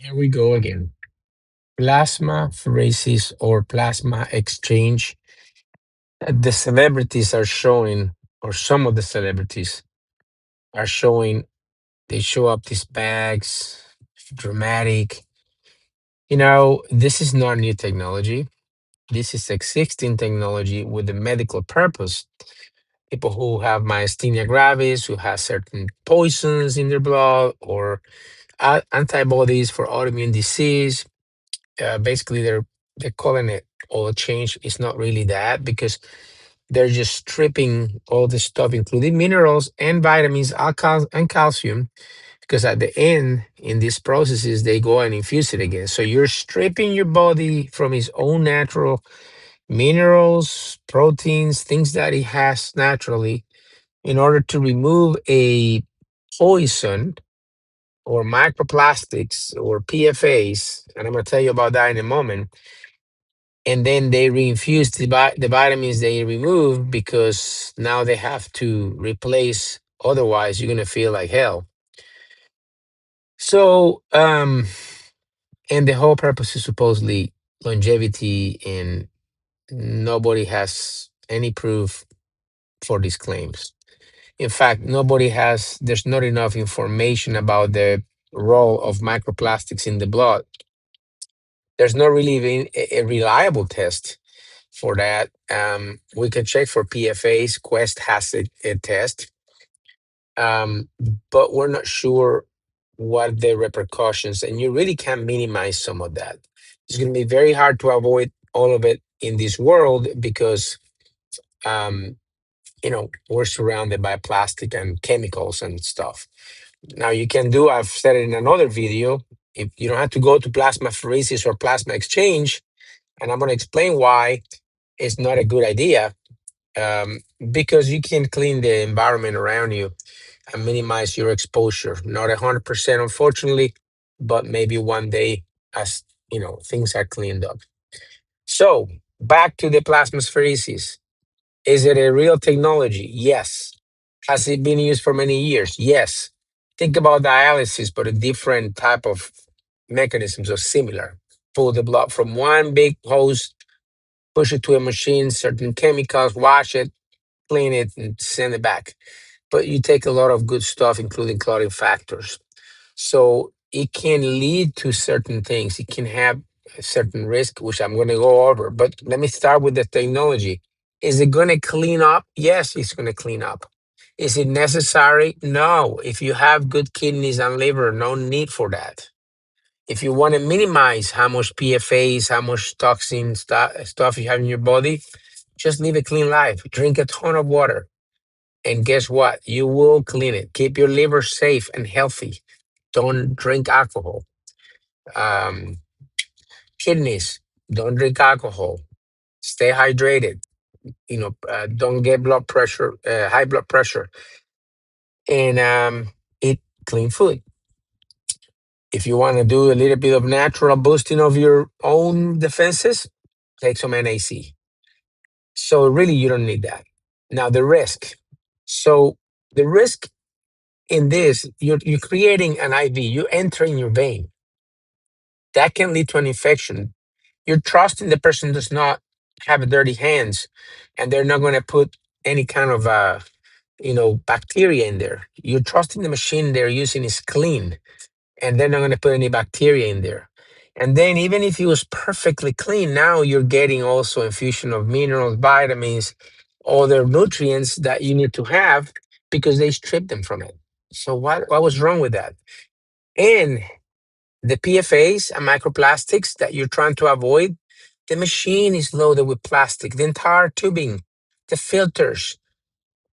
Here we go again. Plasmapheresis or plasma exchange. The celebrities are showing, or some of the celebrities are showing, they show up these bags, dramatic. This is not new technology. This is existing technology with a medical purpose. People who have myasthenia gravis, who have certain poisons in their blood, or antibodies for autoimmune disease. Basically, they're calling it oil change. It's not really that because they're just stripping all the stuff, including minerals and vitamins, and calcium. Because at the end, in these processes, they go and infuse it again. So you're stripping your body from its own natural minerals, proteins, things that it has naturally, in order to remove a poison or microplastics or PFAs. And I'm going to tell you about that in a moment. And then they reinfuse the vitamins they remove because now they have to replace. Otherwise, you're going to feel like hell. So, and the whole purpose is supposedly longevity, and nobody has any proof for these claims. In fact, there's not enough information about the role of microplastics in the blood. There's not really even a reliable test for that. We can check for PFAs. Quest has a test, um, but we're not sure what the repercussions, and you really can minimize some of that. It's going to be very hard to avoid all of it in this world because, um, we're surrounded by plastic and chemicals and stuff. Now, I've said it in another video, if you don't have to go to plasmapheresis or plasma exchange, and I'm going to explain why it's not a good idea, um, because you can clean the environment around you and minimize your exposure. Not 100%, unfortunately, but maybe one day as things are cleaned up. So back to the plasmapheresis. Is it a real technology? Yes. Has it been used for many years? Yes. Think about dialysis, but a different type of mechanisms are similar. Pull the blood from one big hose, push it to a machine, certain chemicals, wash it, clean it, and send it back. But you take a lot of good stuff, including clotting factors. So it can lead to certain things. It can have a certain risk, which I'm going to go over. But let me start with the technology. Is it going to clean up? Yes, it's going to clean up. Is it necessary? No. If you have good kidneys and liver, no need for that. If you want to minimize how much PFAs, how much toxin stuff you have in your body, just live a clean life. Drink a ton of water. And guess what? You will clean it. Keep your liver safe and healthy. Don't drink alcohol. Um, Kidneys, don't drink alcohol. Stay hydrated. Don't get blood pressure, high blood pressure, and eat clean food. If you want to do a little bit of natural boosting of your own defenses, take some NAC. So really, you don't need that. Now the risk. So the risk in this, you're creating an IV. You enter in your vein. That can lead to an infection. You're trusting the person does not have dirty hands, and they're not going to put any kind of bacteria in there. You're trusting the machine they're using is clean, and they're not going to put any bacteria in there. And then even if it was perfectly clean, now you're getting also infusion of minerals, vitamins, other nutrients that you need to have because they stripped them from it. So what was wrong with that? And the PFAs and microplastics that you're trying to avoid, the machine is loaded with plastic, the entire tubing, the filters.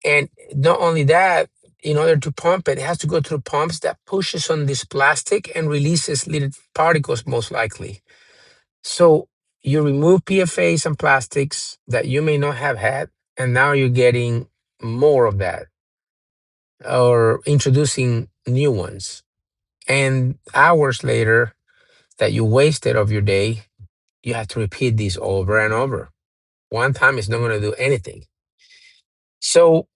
And not only that, in order to pump it, it has to go through pumps that pushes on this plastic and releases little particles, most likely. So you remove PFAs and plastics that you may not have had, and now you're getting more of that or introducing new ones. And hours later that you wasted of your day, you have to repeat this over and over. One time is not going to do anything. So,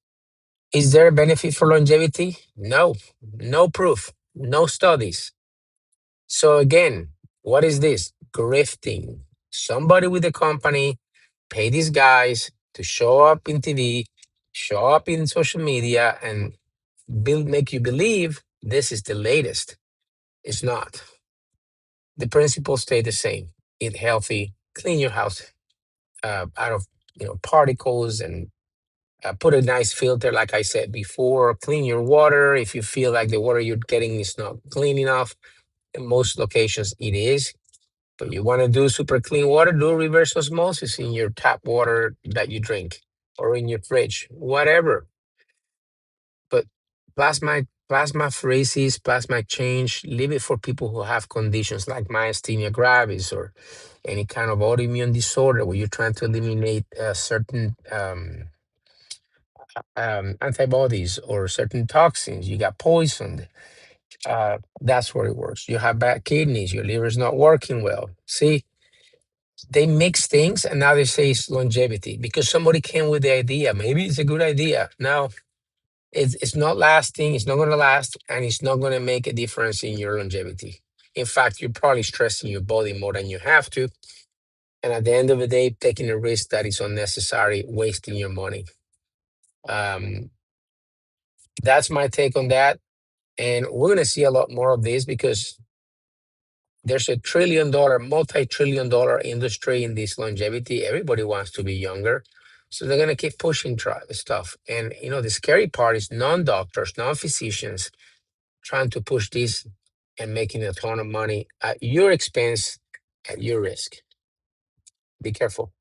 is there a benefit for longevity? No, no proof, no studies. So again, what is this? Grifting. Somebody with a company pay these guys to show up in TV, show up in social media, and make you believe this is the latest. It's not. The principles stay the same. Eat healthy, clean your house out of particles, and put a nice filter, like I said before. Clean your water if you feel like the water you're getting is not clean enough. In most locations, it is. But you want to do super clean water, do reverse osmosis in your tap water that you drink or in your fridge, whatever. But plasmapheresis, plasma exchange, leave it for people who have conditions like myasthenia gravis or any kind of autoimmune disorder where you're trying to eliminate certain antibodies or certain toxins. You got poisoned. That's where it works. You have bad kidneys, your liver's not working well. See, they mix things and now they say it's longevity because somebody came with the idea. Maybe it's a good idea. Now it's not lasting, it's not going to last, and it's not going to make a difference in your longevity. In fact, you're probably stressing your body more than you have to. And at the end of the day, taking a risk that is unnecessary, wasting your money. Um, that's my take on that. And we're going to see a lot more of this because there's a trillion dollar, multi-trillion dollar industry in this longevity. Everybody wants to be younger. So they're going to keep pushing stuff. And, the scary part is non-doctors, non-physicians trying to push this and making a ton of money at your expense, at your risk. Be careful.